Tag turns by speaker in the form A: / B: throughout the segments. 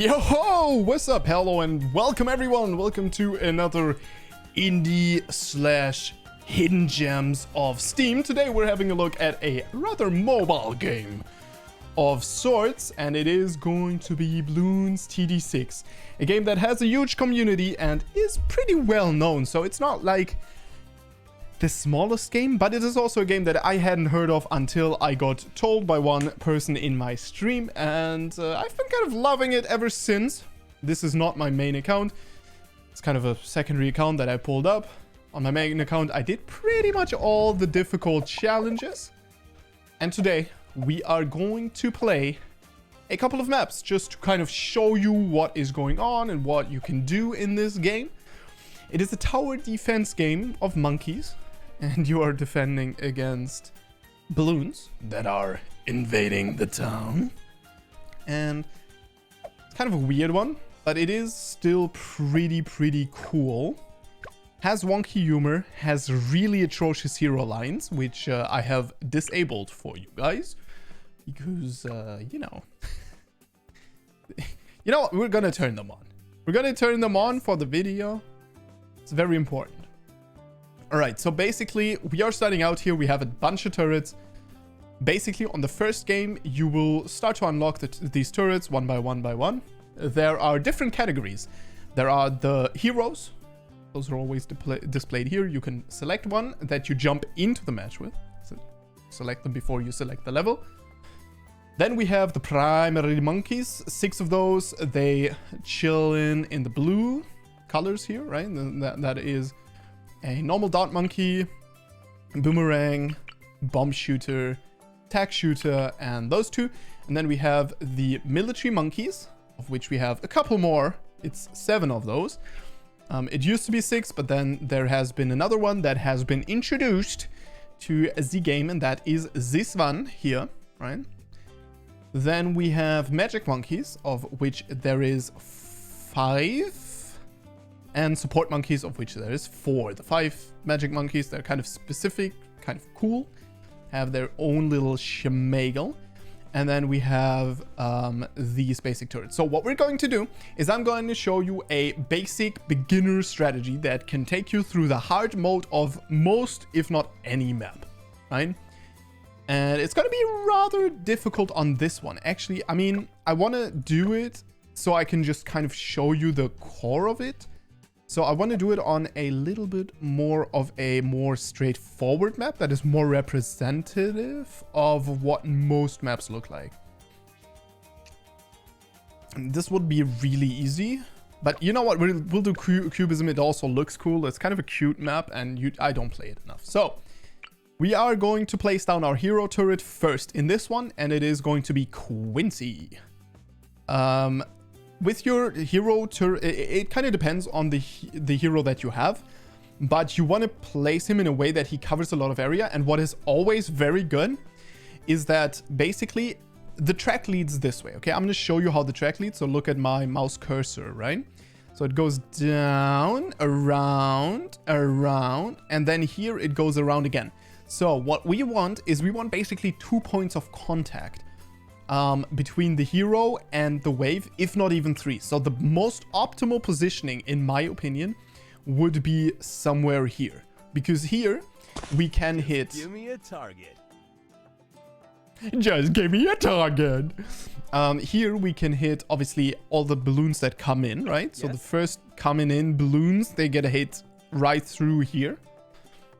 A: Yo, what's up? Hello and welcome everyone. Welcome to another indie slash hidden gems of Steam. Today we're having a look at a rather mobile game of sorts, and it is going to be Bloons TD6, a game that has a huge community and is pretty well known. So it's not like the smallest game, but it is also a game that I hadn't heard of until I got told by one person in my stream, and I've been kind of loving it ever since. This is not my main account. It's kind of a secondary account that I pulled up. On my main account, I did pretty much all the difficult challenges. And today, we are going to play a couple of maps just to kind of show you what is going on and what you can do in this game. It is a tower defense game of monkeys, and you are defending against balloons that are invading the town. And it's kind of a weird one, but it is still pretty cool. Has wonky humor, has really atrocious hero lines, which I have disabled for you guys. Because, you know, we're gonna turn them on. We're gonna turn them on for the video. It's very important. All right, so basically we are starting out here. We have a bunch of turrets. Basically on the first game, you will start to unlock these turrets one by one. There are different categories. There are the heroes. Those are always displayed here. You can select one that you jump into the match with. So select them before you select the level. Then we have the primary monkeys. 6 of those. They chill in the blue colors here, right? That is a normal dart monkey, boomerang, bomb shooter, tack shooter, and those 2. And then we have the military monkeys, of which we have a couple more. It's 7 of those. It used to be 6, but then there has been another one that has been introduced to the game, and that is this one here, right? Then we have magic monkeys, of which there is 5. And support monkeys, of which there is 4. The 5 magic monkeys, they're kind of specific, kind of cool, have their own little shemaggle. And then we have these basic turrets. So what we're going to do is I'm going to show you a basic beginner strategy that can take you through the hard mode of most, if not any map, right? And it's going to be rather difficult on this one. Actually, I mean, I want to do it so I can just kind of show you the core of it. So I want to do it on a little bit more of a more straightforward map that is more representative of what most maps look like. And this would be really easy, but you know what? We'll do cubism. It also looks cool. It's kind of a cute map, and I don't play it enough. So we are going to place down our hero turret first in this one, and it is going to be Quincy. With your hero turret, it kind of depends on the hero that you have, but you want to place him in a way that he covers a lot of area. And what is always very good is that basically the track leads this way. Okay, I'm going to show you how the track leads. So look at my mouse cursor, right? So it goes down, around, and then here it goes around again. So what we want is basically 2 points of contact between the hero and the wave, if not even 3. So the most optimal positioning, in my opinion, would be somewhere here, because here we can hit.
B: Give me a target.
A: Just give me a target. Here we can hit obviously all the balloons that come in, right? So the first coming in balloons, they get a hit right through here.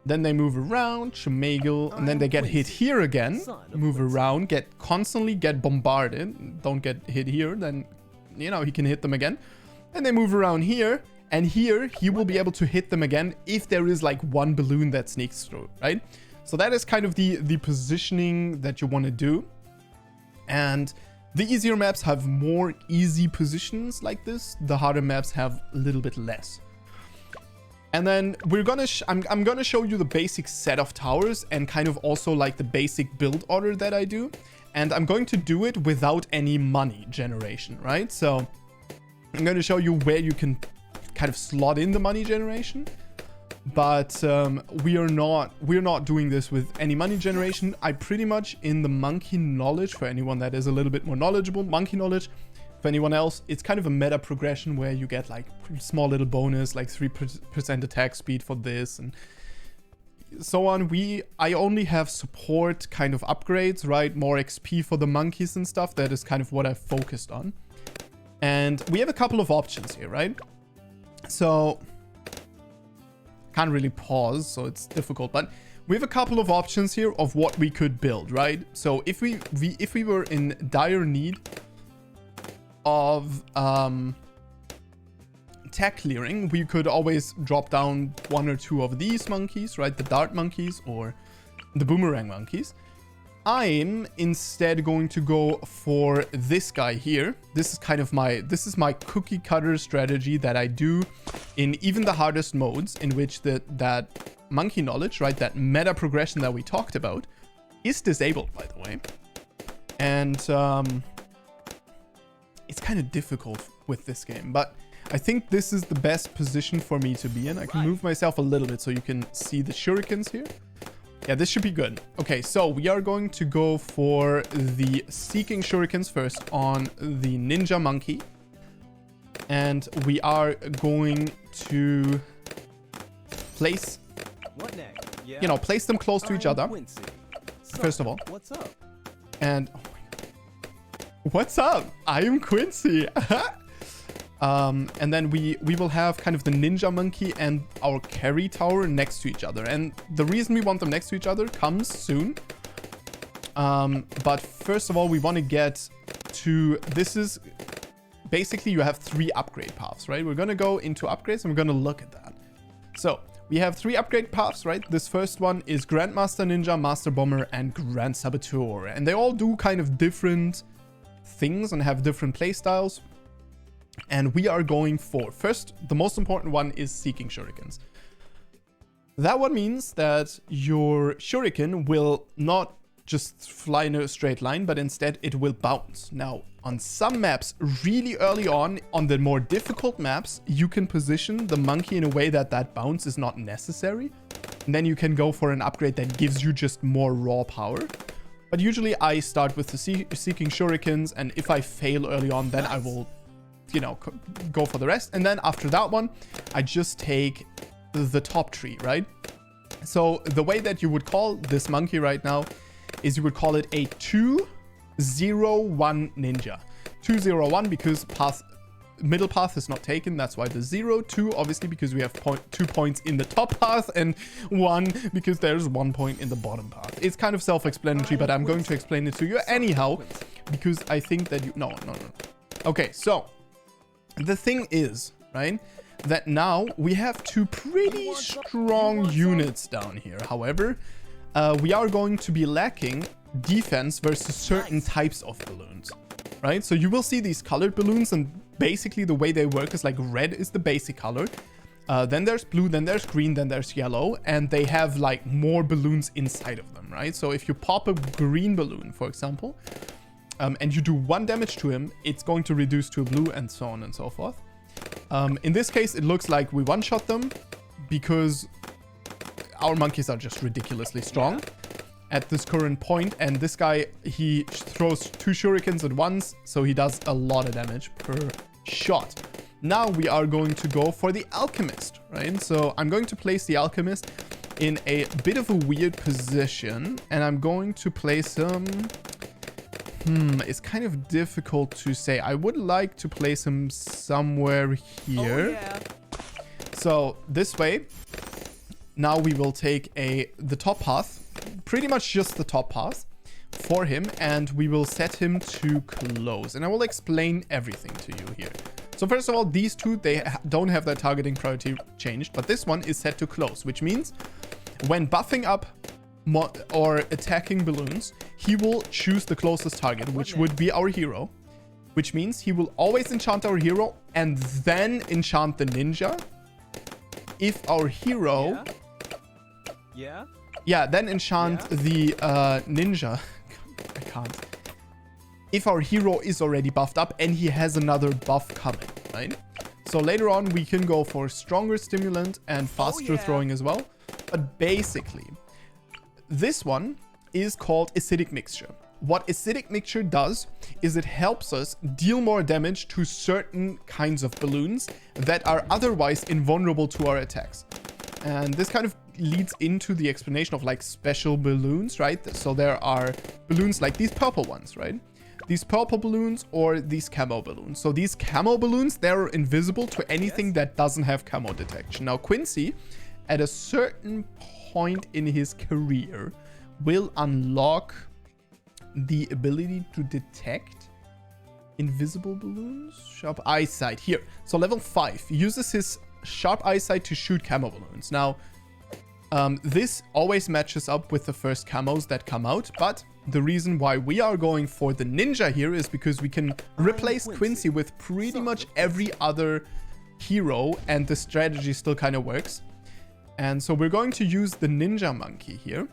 A: Then they move around, shemaggle, and then they get hit here again, move around, constantly get bombarded, don't get hit here, then, you know, he can hit them again. Then they move around here, and here he will be able to hit them again if there is like one balloon that sneaks through, right? So that is kind of the positioning that you want to do. And the easier maps have more easy positions like this. The harder maps have a little bit less. And then I'm gonna show you the basic set of towers and kind of also like the basic build order that I do. And I'm going to do it without any money generation, right? So I'm going to show you where you can kind of slot in the money generation. But we're not doing this with any money generation. I pretty much, in the monkey knowledge, for anyone that is a little bit more knowledgeable, monkey knowledge, For anyone else, it's kind of a meta progression where you get like small little bonus, like 3% attack speed for this and so on. I only have support kind of upgrades, right? More XP for the monkeys and stuff. That is kind of what I've focused on. And we have a couple of options here, right? So can't really pause, so it's difficult, but we have a couple of options here of what we could build, right? So if we were in dire need of tech clearing, we could always drop down 1 or 2 of these monkeys, right? The dart monkeys or the boomerang monkeys. I'm instead going to go for this guy here. This is my cookie cutter strategy that I do in even the hardest modes, in which that monkey knowledge, right, that meta progression that we talked about, is disabled, by the way. And it's kind of difficult with this game, but I think this is the best position for me to be in. I can move myself a little bit so you can see the shurikens here. Yeah, this should be good. Okay, so we are going to go for the Seeking Shurikens first on the Ninja Monkey. And we are going to place, you know, place them close to each other. First of all.
B: What's up?
A: And, oh my God. What's up? I am Quincy. And then we will have kind of the Ninja Monkey and our Carry Tower next to each other. And the reason we want them next to each other comes soon. But first of all, we want to get to... This is... Basically, you have 3 upgrade paths, right? We're going to go into upgrades and we're going to look at that. So, we have 3 upgrade paths, right? This first one is Grandmaster Ninja, Master Bomber, and Grand Saboteur. And they all do kind of different things and have different playstyles. And we are going for, first, the most important one is Seeking Shurikens. That one means that your shuriken will not just fly in a straight line, but instead it will bounce. Now, on some maps, really early on the more difficult maps, you can position the monkey in a way that that bounce is not necessary. And then you can go for an upgrade that gives you just more raw power. But usually I start with the Seeking Shurikens, and if I fail early on, then I will... you know, go for the rest. And then after that one, I just take the top tree, right? So the way that you would call this monkey right now is you would call it a 201 ninja. 201 because middle path is not taken. That's why the 0. 2 obviously because we have 2 points in the top path, and 1 because there's 1 point in the bottom path. It's kind of self-explanatory, but I'm going to explain it to you anyhow because I think that you... No. Okay, so... The thing is, right, that now we have 2 pretty strong units down here. However, we are going to be lacking defense versus certain types of balloons, right? So you will see these colored balloons, and basically the way they work is like red is the basic color. Then there's blue, then there's green, then there's yellow, and they have like more balloons inside of them, right? So if you pop a green balloon, for example... and you do 1 damage to him, it's going to reduce to a blue, and so on and so forth. In this case, it looks like we one-shot them because our monkeys are just ridiculously strong at this current point. And this guy, he throws 2 shurikens at once, so he does a lot of damage per shot. Now we are going to go for the Alchemist, right? So I'm going to place the Alchemist in a bit of a weird position, and I'm going to place him... it's kind of difficult to say. I would like to place him somewhere here. Oh, yeah. So this way, now we will take the top path, pretty much just the top path for him, and we will set him to close. And I will explain everything to you here. So first of all, these 2, they don't have their targeting priority changed, but this one is set to close, which means when buffing up or attacking balloons, he will choose the closest target, which would be our hero, which means he will always enchant our hero and then enchant the ninja. If our hero... Yeah, then enchant the ninja. I can't. If our hero is already buffed up and he has another buff coming, right? So later on, we can go for stronger stimulant and faster throwing as well. But basically... This one is called Acidic Mixture. what acidic mixture does is it helps us deal more damage to certain kinds of balloons that are otherwise invulnerable to our attacks. And this kind of leads into the explanation of like special balloons, right? So there are balloons like these purple ones, right? These purple balloons or these camo balloons. So these camo balloons, they're invisible to anything that doesn't have camo detection. Now Quincy, at a certain point in his career, will unlock the ability to detect invisible balloons. Sharp eyesight here. So level 5 uses his sharp eyesight to shoot camo balloons. Now, this always matches up with the first camos that come out, but the reason why we are going for the ninja here is because we can replace Quincy with pretty much every other hero, and the strategy still kind of works. And so we're going to use the ninja monkey here,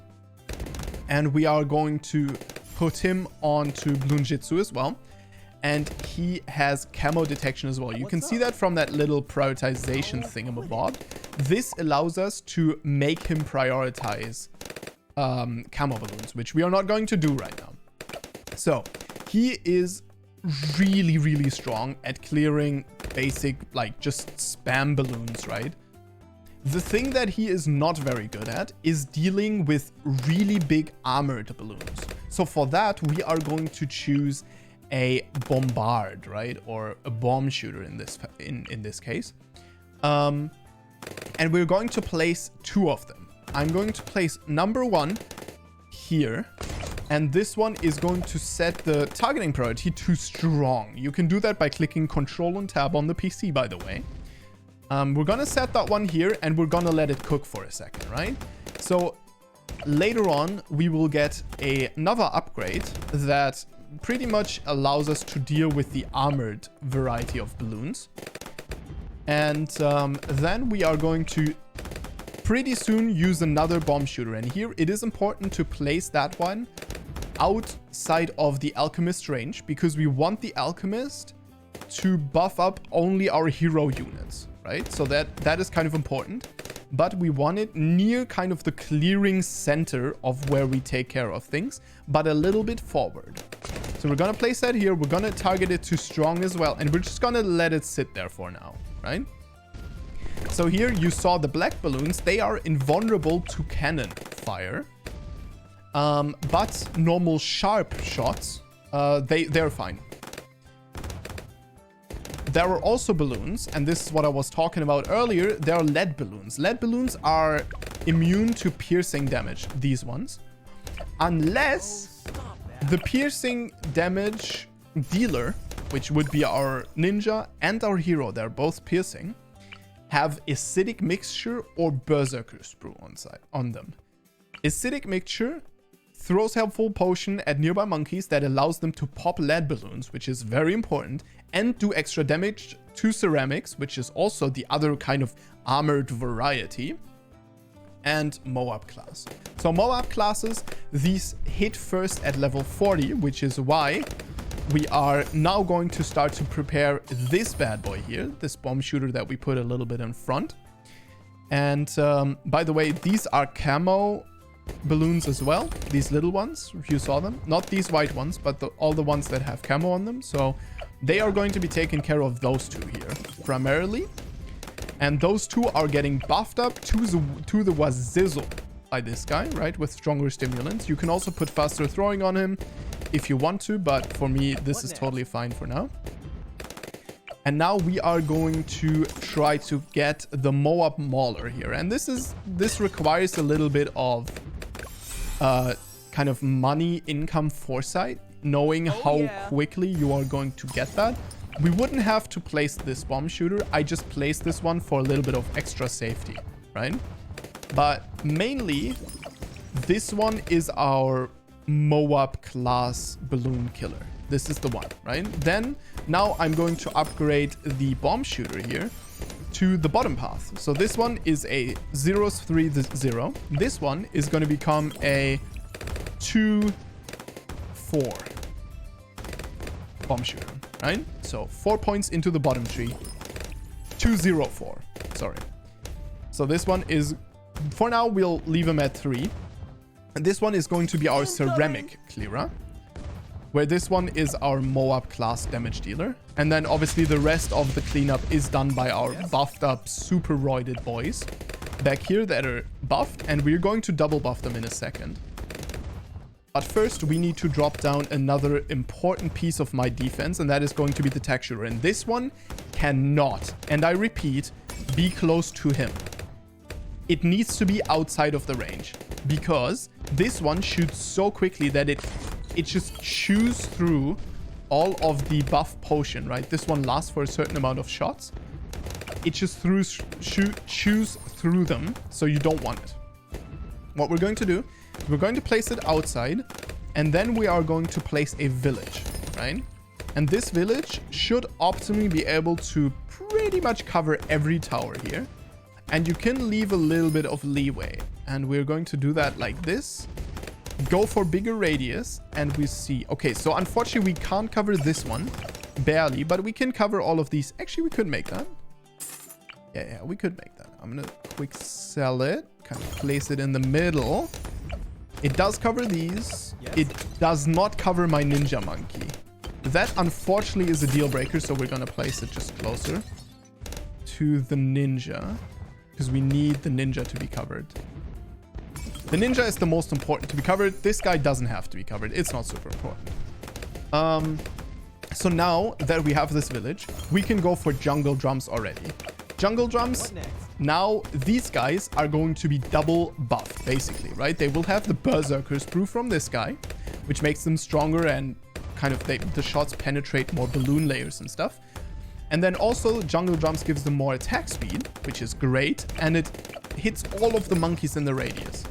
A: and we are going to put him onto Bloonjitsu as well. And he has camo detection as well. You can see that from that little prioritization thingamabob. This allows us to make him prioritize camo balloons, which we are not going to do right now. So he is really, really strong at clearing basic, like just spam balloons, right? The thing that he is not very good at is dealing with really big armored balloons. So for that, we are going to choose a bombard, right? Or a bomb shooter in this case. And we're going to place 2 of them. I'm going to place number 1 here, and this one is going to set the targeting priority to strong. You can do that by clicking Control and Tab on the PC, by the way. We're gonna set that one here, and we're gonna let it cook for a second, right? So later on, we will get another upgrade that pretty much allows us to deal with the armored variety of balloons. And then we are going to pretty soon use another bomb shooter. And here it is important to place that one outside of the alchemist range, because we want the alchemist to buff up only our hero units, right? So that is kind of important. But we want it near kind of the clearing center of where we take care of things, but a little bit forward. So we're going to place that here. We're going to target it to strong as well. And we're just going to let it sit there for now, right? So here you saw the black balloons. They are invulnerable to cannon fire. But normal sharp shots, they're fine. There are also balloons, and this is what I was talking about earlier. There are lead balloons. Lead balloons are immune to piercing damage, these ones. Unless the piercing damage dealer, which would be our ninja and our hero, they're both piercing, have acidic mixture or berserker sprue on them. Acidic mixture throws helpful potion at nearby monkeys that allows them to pop lead balloons, which is very important, and do extra damage to ceramics, which is also the other kind of armored variety, and Moab class. So Moab classes, these hit first at level 40, which is why we are now going to start to prepare this bad boy here, this bomb shooter that we put a little bit in front. And by the way, these are camo balloons as well, these little ones, if you saw them. Not these white ones, but all the ones that have camo on them. So they are going to be taking care of those 2 here, primarily. And those 2 are getting buffed up to the wazizzle by this guy, right, with stronger stimulants. You can also put faster throwing on him if you want to, but for me, this is totally fine for now. And now we are going to try to get the Moab Mauler here. And this requires a little bit of kind of money income foresight, knowing how quickly you are going to get that. We wouldn't have to place this bomb shooter. I just placed this one for a little bit of extra safety, right? But mainly, this one is our Moab class balloon killer. This is the one, right? Then, now I'm going to upgrade the bomb shooter here to the bottom path. So this one is a 0-3-0. This one is going to become a 2-4 bomb shooter, right? So 4 points into the bottom tree. 2-0-4. Sorry. So this one is, for now, we'll leave him at 3. And this one is going to be our ceramic clearer. where this one is our Moab class damage dealer. And then obviously the rest of the cleanup is done by our buffed up, super roided boys back here that are buffed. And we're going to double buff them in a second. But first, we need to drop down another important piece of my defense, and that is going to be the tech shooter. And this one cannot, and I repeat, be close to him. It needs to be outside of the range, because this one shoots so quickly that it just chews through all of the buff potion, right? This one lasts for a certain amount of shots. It just chews through them, so you don't want it. What we're going to do, we're going to place it outside, and then we are going to place a village, right? And this village should optimally be able to pretty much cover every tower here. And you can leave a little bit of leeway. And we're going to do that like this. Go for bigger radius, and we see... Okay, so unfortunately, we can't cover this one. Barely, but we can cover all of these. Actually, we could make that. Yeah, we could make that. I'm going to quick sell it. Kind of place it in the middle. It does cover these. Yes. It does not cover my ninja monkey. That, unfortunately, is a deal breaker, so we're going to place it just closer to the ninja, because we need the ninja to be covered. The ninja is the most important to be covered. This guy doesn't have to be covered. It's not super important. So now that we have this village, we can go for jungle drums already. Jungle drums, now these guys are going to be double buffed, basically, right? They will have the berserker's brew from this guy, which makes them stronger and kind of the shots penetrate more balloon layers and stuff. And then also jungle drums gives them more attack speed, which is great. And it hits all of the monkeys in the radius,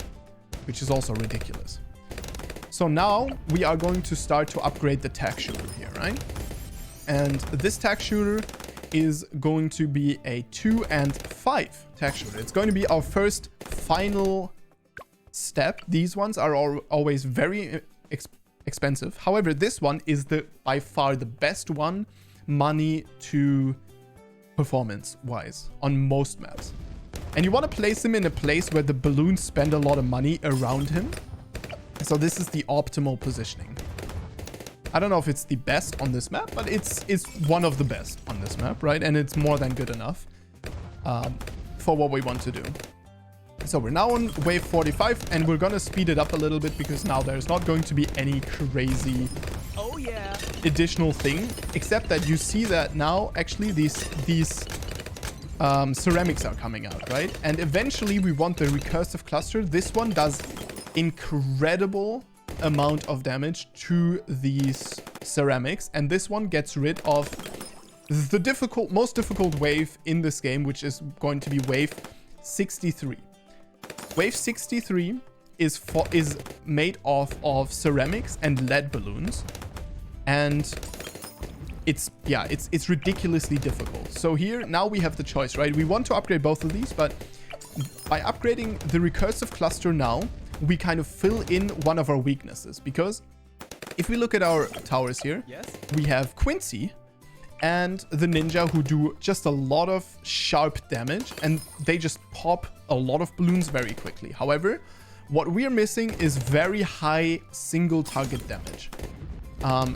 A: which is also ridiculous. So now we are going to start to upgrade the tack shooter here, right? And this tack shooter is going to be a 2 and 5 tack shooter. It's going to be our first final step. These ones are always very expensive. However, this one is by far the best one, money to performance wise, on most maps. And you want to place him in a place where the balloons spend a lot of money around him. So this is the optimal positioning. I don't know if it's the best on this map, but it's one of the best on this map, right? And it's more than good enough for what we want to do. So we're now on wave 45, and we're going to speed it up a little bit because now there's not going to be any crazy additional thing, except that you see that now actually these ceramics are coming out, right? And eventually we want the recursive cluster. This one does incredible amount of damage to these ceramics, and this one gets rid of the most difficult wave in this game, which is going to be wave 63. Wave 63 is made of ceramics and lead balloons, and it's ridiculously difficult. So here now we have the choice, right? We want to upgrade both of these, but by upgrading the recursive cluster now, we kind of fill in one of our weaknesses, because if we look at our towers here, we have Quincy and the ninja, who do just a lot of sharp damage, and they just pop a lot of balloons very quickly. However, what we are missing is very high single target damage.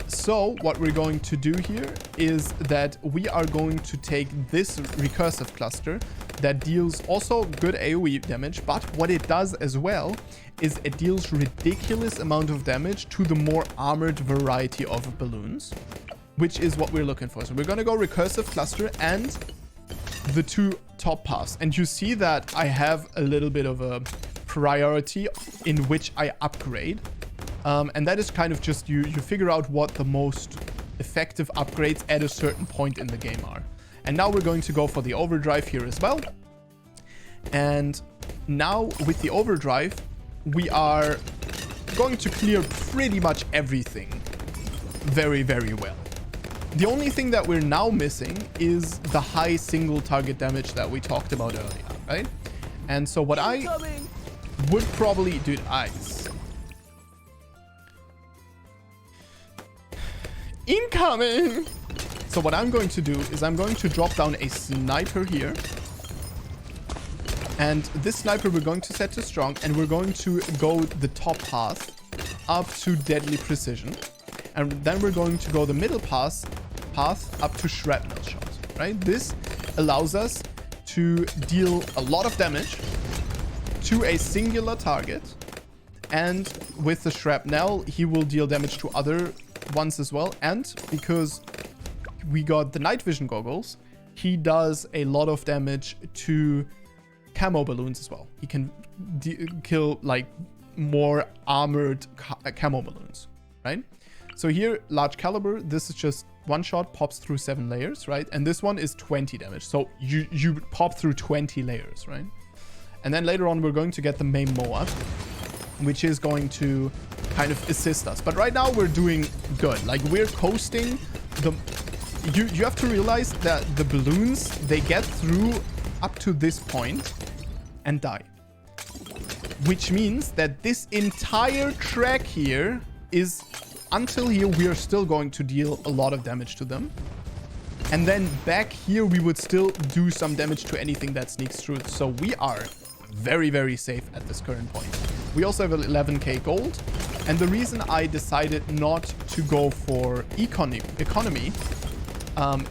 A: So what we're going to do here is that we are going to take this recursive cluster that deals also good AoE damage, but what it does as well is it deals ridiculous amount of damage to the more armored variety of balloons, which is what we're looking for. So we're going to go recursive cluster and the 2 top paths. And you see that I have a little bit of a priority in which I upgrade. And that is kind of just you figure out what the most effective upgrades at a certain point in the game are. And now we're going to go for the overdrive here as well. And now with the overdrive, we are going to clear pretty much everything very, very well. The only thing that we're now missing is the high single target damage that we talked about earlier, right? And so what I would probably... Dude, ice. Incoming! So what I'm going to do is I'm going to drop down a sniper here. And this sniper we're going to set to strong, and we're going to go the top path up to deadly precision. And then we're going to go the middle path up to shrapnel shot, right? This allows us to deal a lot of damage to a singular target. And with the shrapnel, he will deal damage to other ones as well. And because we got the night vision goggles, he does a lot of damage to camo balloons as well. He can kill like more armored camo balloons, right? So here, large caliber, this is just one shot, pops through 7 layers, right? And this one is 20 damage. So you pop through 20 layers, right? And then later on, we're going to get the main Moab, which is going to kind of assist us. But right now, we're doing good. Like, we're coasting. You have to realize that the balloons, they get through up to this point and die. Which means that this entire track here is, until here, we are still going to deal a lot of damage to them. And then back here, we would still do some damage to anything that sneaks through. So we are very, very safe at this current point. We also have 11k gold. And the reason I decided not to go for economy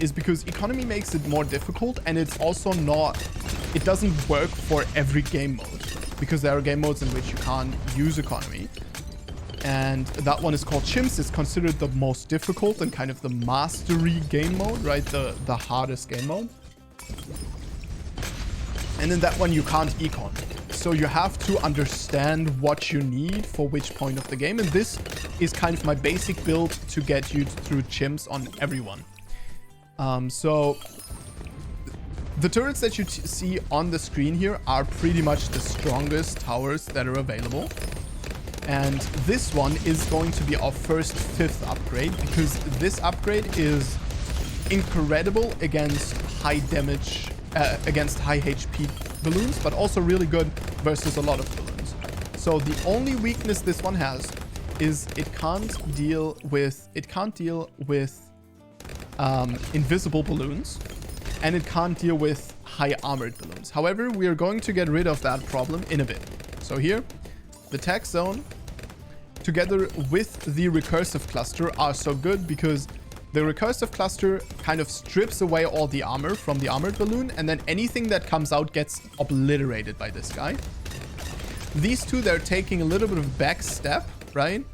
A: is because economy makes it more difficult, and it's also not, it doesn't work for every game mode, because there are game modes in which you can't use economy. And that one is called Chimps. It's considered the most difficult and kind of the mastery game mode, right? The hardest game mode. And in that one, you can't econ. So you have to understand what you need for which point of the game. And this is kind of my basic build to get you through Chimps on everyone. So the turrets that you see on the screen here are pretty much the strongest towers that are available. And this one is going to be our first 5th upgrade, because this upgrade is incredible against high damage, against high HP balloons, but also really good versus a lot of balloons. So the only weakness this one has is it can't deal with invisible balloons, and it can't deal with high armored balloons. However, we are going to get rid of that problem in a bit. So here, the tech zone together with the recursive cluster are so good, because the recursive cluster kind of strips away all the armor from the armored balloon, and then anything that comes out gets obliterated by this guy. These two, they're taking a little bit of back step, right?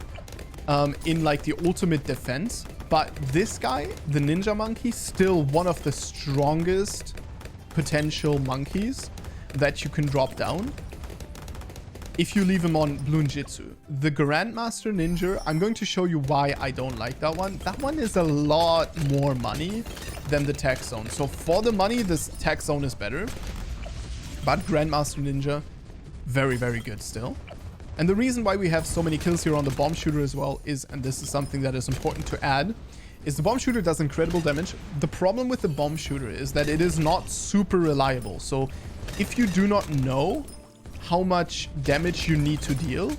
A: In like the ultimate defense. But this guy, the ninja monkey, still one of the strongest potential monkeys that you can drop down if you leave him on Balloon Jitsu. The Grandmaster Ninja, I'm going to show you why I don't like that one. That one is a lot more money than the Tech Zone. So for the money, this Tech Zone is better. But Grandmaster Ninja, very, very good still. And the reason why we have so many kills here on the bomb shooter as well is, and this is something that is important to add, is the bomb shooter does incredible damage. The problem with the bomb shooter is that it is not super reliable. So if you do not know how much damage you need to deal,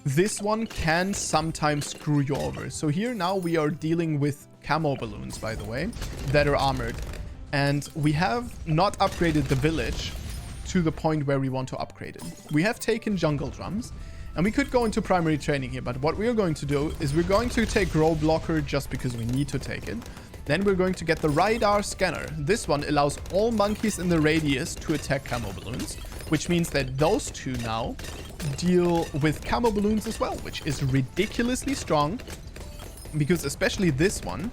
A: this one can sometimes screw you over. So here now we are dealing with camo balloons, by the way, that are armored. And we have not upgraded the village to the point where we want to upgrade it. We have taken jungle drums, and we could go into primary training here, but what we are going to do is we're going to take row blocker just because we need to take it. Then we're going to get the radar scanner. This one allows all monkeys in the radius to attack camo balloons, which means that those two now deal with camo balloons as well, which is ridiculously strong, because especially this one,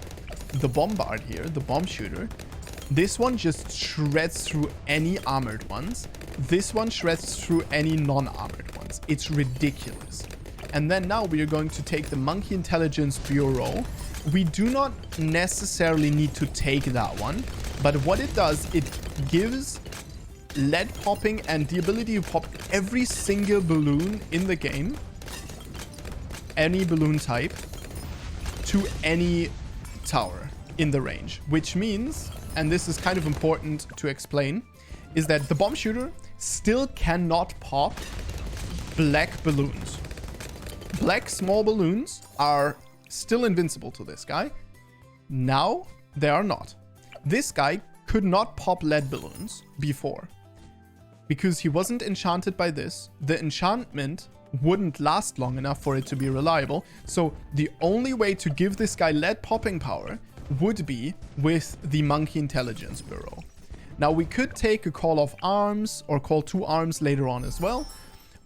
A: the bombard here, the bomb shooter, this one just shreds through any armored ones. This one shreds through any non-armored ones. It's ridiculous. And then now we are going to take the Monkey Intelligence Bureau. We do not necessarily need to take that one, but what it does, it gives lead popping and the ability to pop every single balloon in the game, any balloon type, to any tower in the range, which means, and this is kind of important to explain, is that the bomb shooter still cannot pop black balloons. Black small balloons are still invincible to this guy. Now they are not. This guy could not pop lead balloons before because he wasn't enchanted by this. The enchantment wouldn't last long enough for it to be reliable. So the only way to give this guy lead popping power would be with the Monkey Intelligence Bureau. Now we could take a Call of Arms or Call to Arms later on as well.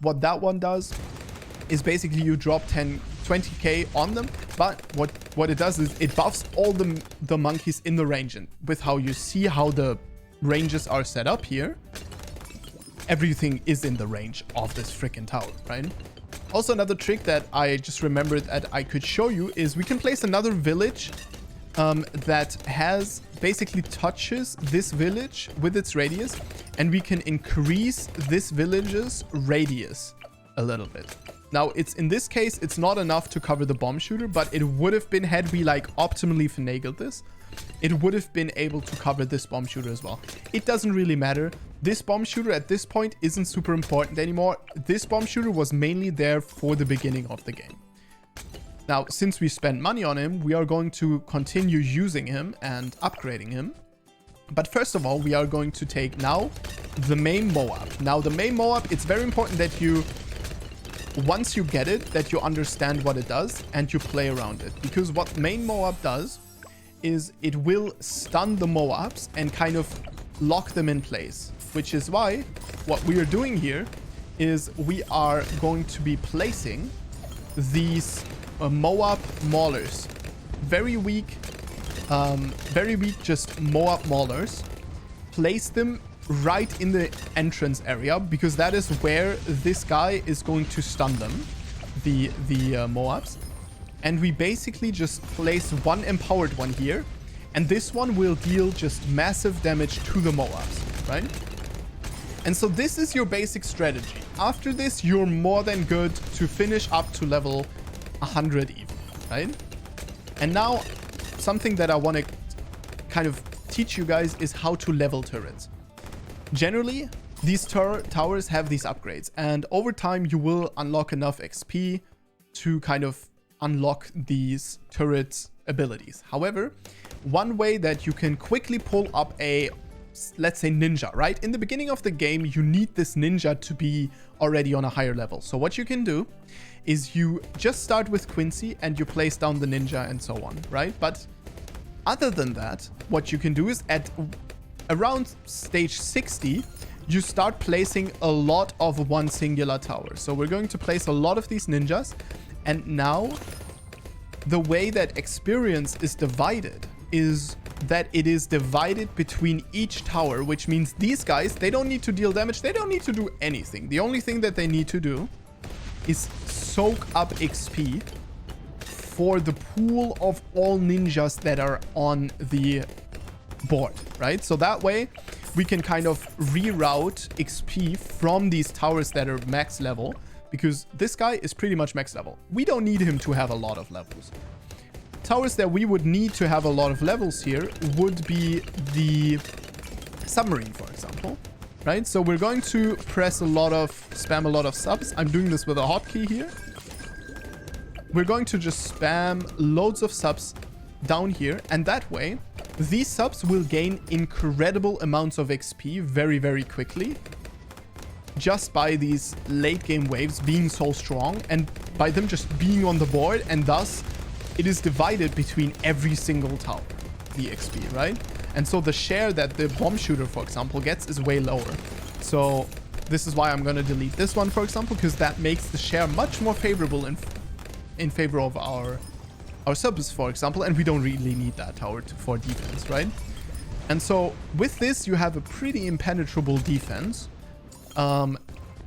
A: What that one does is basically you drop 20k on them, but what it does is it buffs all the monkeys in the range. And with how you see how the ranges are set up here, everything is in the range of this freaking tower, right? Also, another trick that I just remembered that I could show you is we can place another village that has basically touches this village with its radius, and we can increase this village's radius a little bit. Now, in this case, it's not enough to cover the bomb shooter, but it would have been, had we like optimally finagled this, it would have been able to cover this bomb shooter as well. It doesn't really matter. This bomb shooter at this point isn't super important anymore. This bomb shooter was mainly there for the beginning of the game. Now, since we spent money on him, we are going to continue using him and upgrading him. But first of all, we are going to take now the main Moab. Now, the main Moab, it's very important that you, once you get it, that you understand what it does and you play around it. Because what main Moab does is it will stun the Moabs and kind of lock them in place. Which is why what we are doing here is we are going to be placing these Moab Maulers. Very weak just Moab Maulers. Place them right in the entrance area, because that is where this guy is going to stun them, the Moabs. And we basically just place one empowered one here, and this one will deal just massive damage to the Moabs, right? And so this is your basic strategy. After this, you're more than good to finish up to level 100 even, right? And now, something that I want to kind of teach you guys is how to level turrets. Generally, these towers have these upgrades, and over time you will unlock enough XP to kind of unlock these turrets' abilities. However, one way that you can quickly pull up a, let's say, ninja, right? In the beginning of the game, you need this ninja to be already on a higher level. So what you can do is you just start with Quincy and you place down the ninja and so on, right? But other than that, what you can do is at around stage 60, you start placing a lot of one singular tower. So we're going to place a lot of these ninjas. And now the way that experience is divided is that it is divided between each tower, which means these guys, they don't need to deal damage. They don't need to do anything. The only thing that they need to do is soak up XP for the pool of all ninjas that are on the board, right? So that way we can kind of reroute XP from these towers that are max level, because this guy is pretty much max level. We don't need him to have a lot of levels. Towers that we would need to have a lot of levels here would be the submarine, for example, right? So we're going to spam a lot of subs. I'm doing this with a hotkey here. We're going to just spam loads of subs down here, and that way these subs will gain incredible amounts of XP very, very quickly, just by these late game waves being so strong and by them just being on the board, and thus it is divided between every single tower, the XP, right? And so the share that the bomb shooter, for example, gets is way lower. So this is why I'm going to delete this one, for example, because that makes the share much more favorable in favor of our subs, for example, and we don't really need that tower for defense, right? And so with this, you have a pretty impenetrable defense.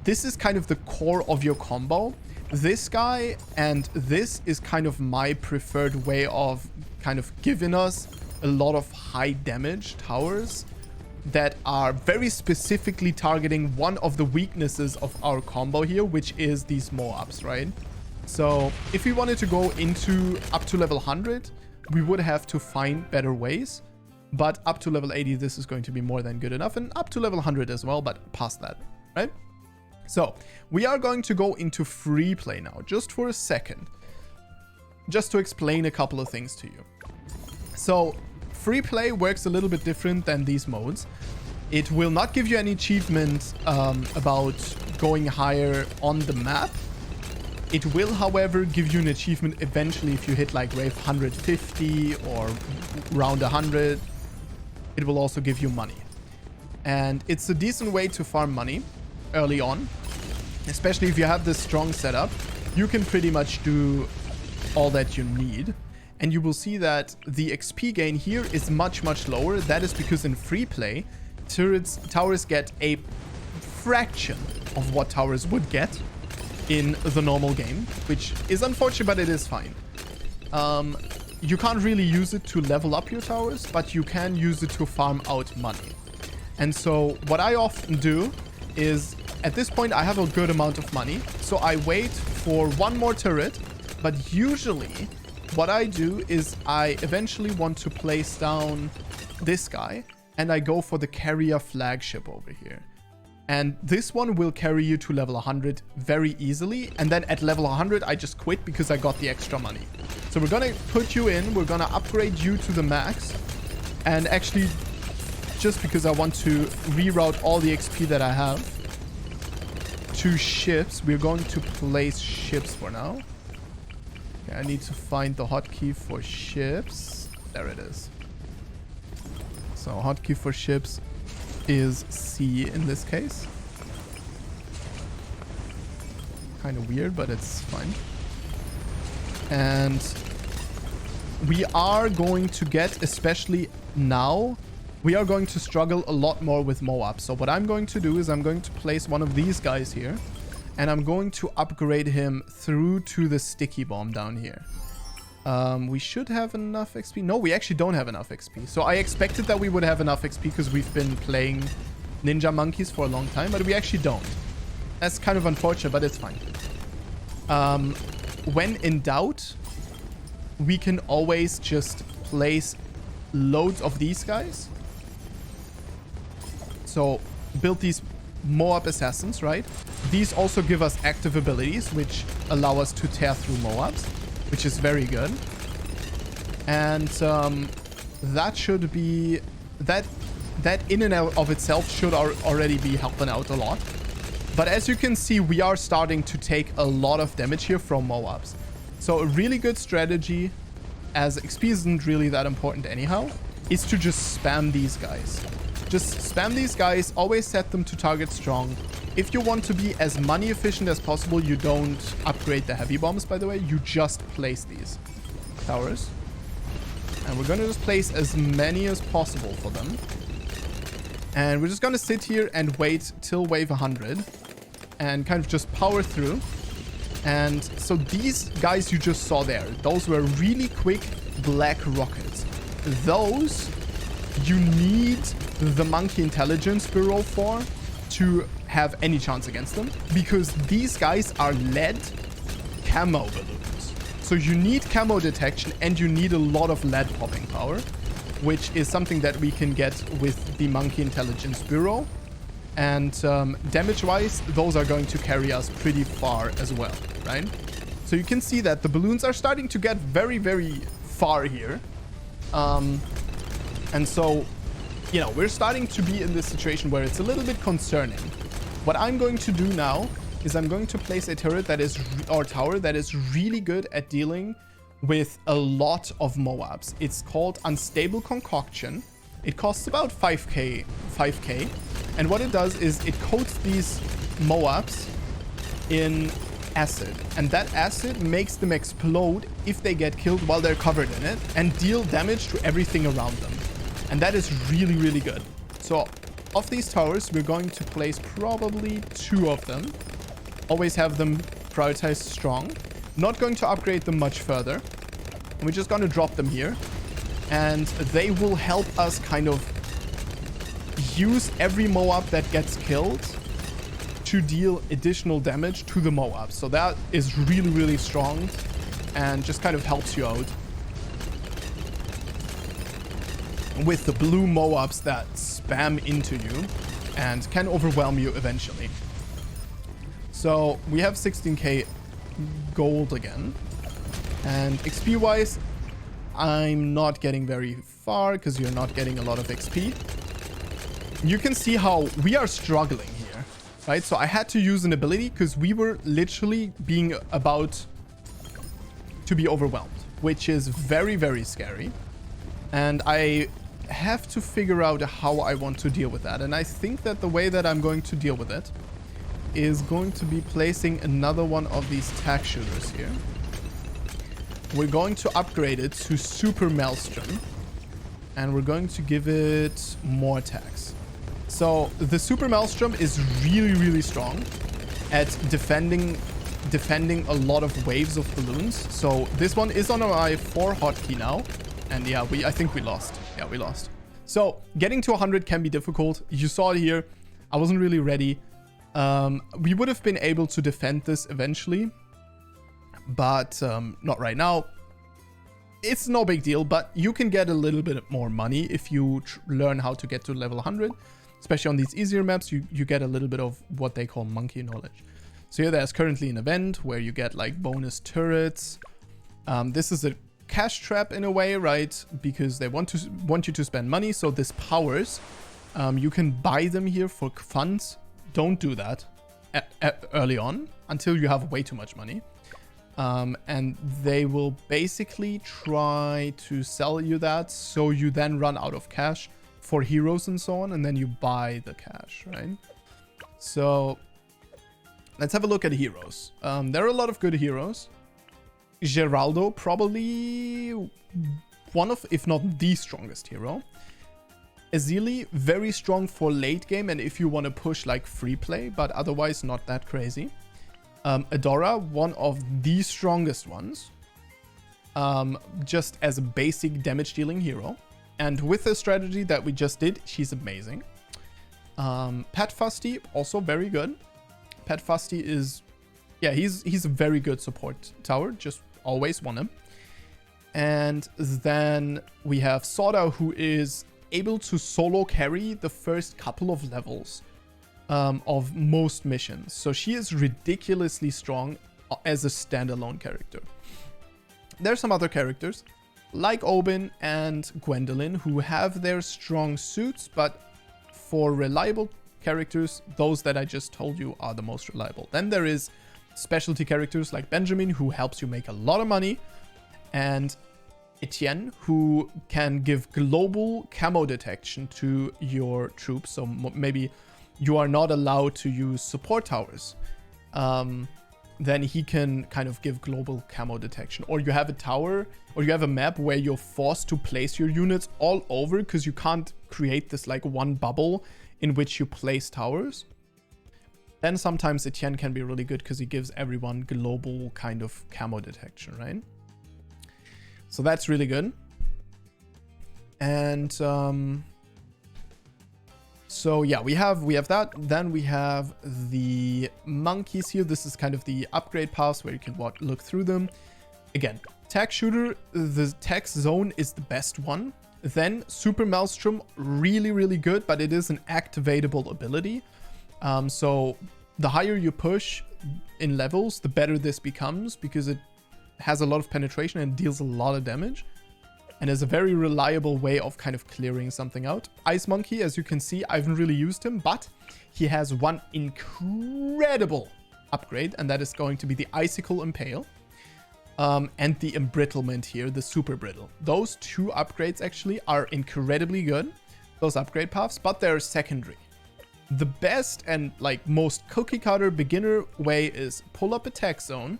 A: This is kind of the core of your combo. This guy and this is kind of my preferred way of kind of giving us a lot of high damage towers that are very specifically targeting one of the weaknesses of our combo here, which is these Moabs, right? So if we wanted to go into up to level 100, we would have to find better ways. But up to level 80, this is going to be more than good enough. And up to level 100 as well, but past that, right? So we are going to go into free play now, just for a second, just to explain a couple of things to you. So free play works a little bit different than these modes. It will not give you any achievement about going higher on the map. It will, however, give you an achievement eventually if you hit like wave 150 or round 100. It will also give you money. And it's a decent way to farm money early on. Especially if you have this strong setup, you can pretty much do all that you need. And you will see that the XP gain here is much, much lower. That is because in free play, towers get a fraction of what towers would get in the normal game, which is unfortunate, but it is fine. You can't really use it to level up your towers, but you can use it to farm out money. And so what I often do is, at this point, I have a good amount of money. So I wait for one more turret, but usually what I do is I eventually want to place down this guy, and I go for the carrier flagship over here. And this one will carry you to level 100 very easily. And then at level 100, I just quit because I got the extra money. So we're going to put you in. We're going to upgrade you to the max. And actually, just because I want to reroute all the XP that I have to ships, we're going to place ships for now. Okay, I need to find the hotkey for ships. There it is. So hotkey for ships is C in this case. Kind of weird, but it's fine. And we are going to get, especially now, we are going to struggle a lot more with Moab. So what I'm going to do is I'm going to place one of these guys here, and I'm going to upgrade him through to the sticky bomb down here. We should have enough XP. No, we actually don't have enough XP. So I expected that we would have enough XP because we've been playing Ninja Monkeys for a long time, but we actually don't. That's kind of unfortunate, but it's fine. When in doubt, we can always just place loads of these guys. So build these Moab assassins, right? These also give us active abilities, which allow us to tear through Moabs, which is very good. And that should be... That in and of itself should already be helping out a lot. But as you can see, we are starting to take a lot of damage here from Moabs. So a really good strategy, as XP isn't really that important anyhow, is to just spam these guys. Just spam these guys, always set them to target strong. If you want to be as money efficient as possible, you don't upgrade the heavy bombs, by the way. You just place these towers. And we're going to just place as many as possible for them. And we're just going to sit here and wait till wave 100 and kind of just power through. And so these guys you just saw there, those were really quick black rockets. Those you need the Monkey Intelligence Bureau for to have any chance against them, because these guys are lead camo balloons. So you need camo detection and you need a lot of lead popping power, which is something that we can get with the Monkey Intelligence Bureau. And damage-wise, those are going to carry us pretty far as well, right? So you can see that the balloons are starting to get very, very far here. And so, you know, we're starting to be in this situation where it's a little bit concerning. What I'm going to do now is I'm going to place a turret that is, or tower that is really good at dealing with a lot of Moabs. It's called Unstable Concoction. It costs about 5k. And what it does is it coats these Moabs in acid. And that acid makes them explode if they get killed while they're covered in it, and deal damage to everything around them. And that is really, really good. So of these towers, we're going to place probably 2 of them. Always have them prioritized strong. Not going to upgrade them much further. We're just going to drop them here. And they will help us kind of use every Moab that gets killed to deal additional damage to the Moab. So that is really, really strong and just kind of helps you out with the blue Moabs that spam into you and can overwhelm you eventually. So we have 16k gold again. And XP wise, I'm not getting very far because you're not getting a lot of XP. You can see how we are struggling here. right? So I had to use an ability because we were literally being about to be overwhelmed, which is very, very scary. And I have to figure out how I want to deal with that. And I think that the way that I'm going to deal with it is going to be placing another one of these tack shooters here. We're going to upgrade it to Super Maelstrom, and we're going to give it more attacks. So the Super Maelstrom is really, really strong at defending a lot of waves of balloons. So this one is on my 4 hotkey now. And yeah, I think we lost. Yeah, we lost. So getting to 100 can be difficult. You saw it here. I wasn't really ready. We would have been able to defend this eventually, but not right now. It's no big deal, but you can get a little bit more money if you learn how to get to level 100. Especially on these easier maps, you get a little bit of what they call monkey knowledge. So here there's currently an event where you get like bonus turrets. This is a cash trap in a way, right? Because they want you to spend money. So this powers, you can buy them here for funds. Don't do that early on until you have way too much money. And they will basically try to sell you that, so you then run out of cash for heroes and so on, and then you buy the cash, right? So let's have a look at heroes. There are a lot of good heroes. Geraldo, probably one of, if not the strongest hero. Ezili, very strong for late game and if you want to push like free play, but otherwise not that crazy. Adora, one of the strongest ones, just as a basic damage dealing hero. And with the strategy that we just did, she's amazing. Pat Fusty, also very good. Pat Fusty is, yeah, he's a very good support tower, just always want him. And then we have Soda, who is able to solo carry the first couple of levels of most missions. So she is ridiculously strong as a standalone character. There's some other characters like Oben and Gwendolyn who have their strong suits, but for reliable characters, those that I just told you are the most reliable. Then there is specialty characters like Benjamin, who helps you make a lot of money, and Etienne, who can give global camo detection to your troops. So maybe you are not allowed to use support towers. Then he can kind of give global camo detection. Or you have a tower, or you have a map where you're forced to place your units all over because you can't create this like one bubble in which you place towers. Then sometimes Etienne can be really good because he gives everyone global kind of camo detection, right? So that's really good. And so yeah, we have that. Then we have the monkeys here. This is kind of the upgrade paths where you can look through them. Again, tech shooter, the tech zone is the best one. Then Super Maelstrom, really, really good, but it is an activatable ability. So the higher you push in levels, the better this becomes because it has a lot of penetration and deals a lot of damage. And is a very reliable way of kind of clearing something out. Ice Monkey, as you can see, I haven't really used him, but he has one incredible upgrade, and that is going to be the Icicle Impale. And the Embrittlement here, the Super Brittle. Those two upgrades actually are incredibly good, those upgrade paths, but they're secondary. The best and like most cookie cutter beginner way is pull up a tech zone,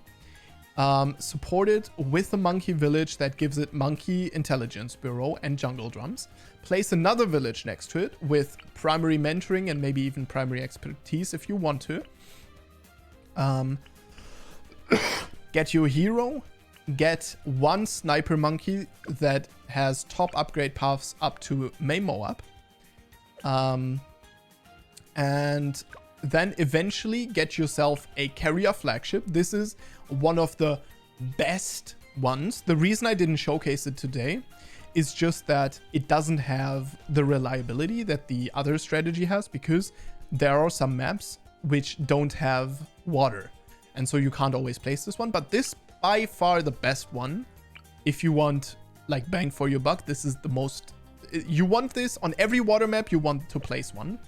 A: supported with a monkey village that gives it monkey intelligence bureau and jungle drums. Place another village next to it with primary mentoring and maybe even primary expertise if you want to. Get your hero. Get one sniper monkey that has top upgrade paths up to May Moab. And then eventually get yourself a carrier flagship. This is one of the best ones. The reason I didn't showcase it today is just that it doesn't have the reliability that the other strategy has, because there are some maps which don't have water. And so you can't always place this one. But this by far the best one. If you want like bang for your buck, this is the most... You want this on every water map, you want to place one.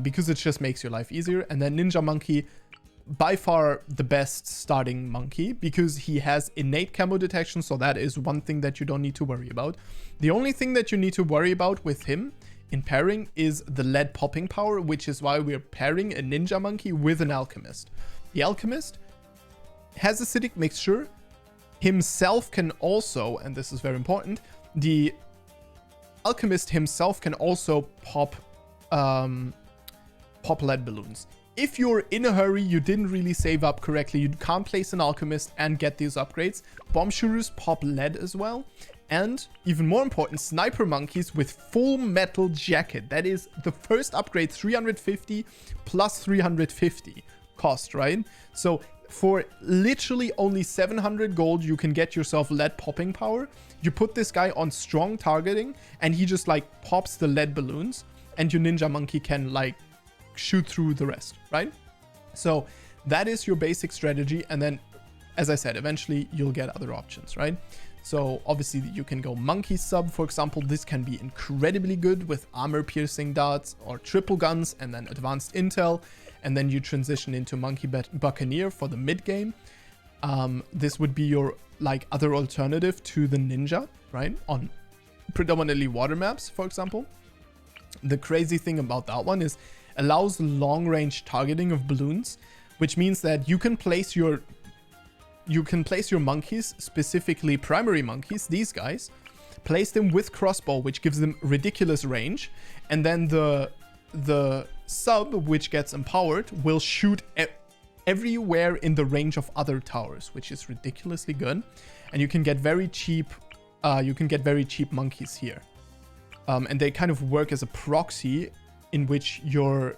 A: because it just makes your life easier. And then Ninja Monkey, by far the best starting monkey because he has innate camo detection, so that is one thing that you don't need to worry about. The only thing that you need to worry about with him in pairing is the lead popping power, which is why we're pairing a Ninja Monkey with an Alchemist. The Alchemist has acidic mixture, himself can also, and this is very important, the Alchemist himself can also pop lead balloons. If you're in a hurry, you didn't really save up correctly, you can't place an Alchemist and get these upgrades, bomb shooters pop lead as well. And even more important, sniper monkeys with full metal jacket. That is the first upgrade, 350 plus 350 cost, right? So for literally only 700 gold, you can get yourself lead popping power. You put this guy on strong targeting and he just like pops the lead balloons and your Ninja Monkey can like shoot through the rest, right? So that is your basic strategy. And then, as I said, eventually you'll get other options, right? So obviously you can go monkey sub, for example. This can be incredibly good with armor piercing darts or triple guns and then advanced intel. And then you transition into monkey buccaneer for the mid game. This would be your like other alternative to the ninja, right? On predominantly water maps, for example. The crazy thing about that one is allows long range targeting of balloons, which means that you can place your monkeys, specifically primary monkeys, these guys, place them with crossbow, which gives them ridiculous range, and then the sub, which gets empowered, will shoot everywhere in the range of other towers, which is ridiculously good. And you can get very cheap monkeys here, and they kind of work as a proxy in which your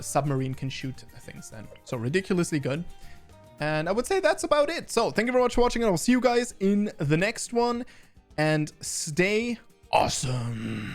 A: submarine can shoot things then. So ridiculously good. And I would say that's about it. So thank you very much for watching, and I'll see you guys in the next one. And stay awesome.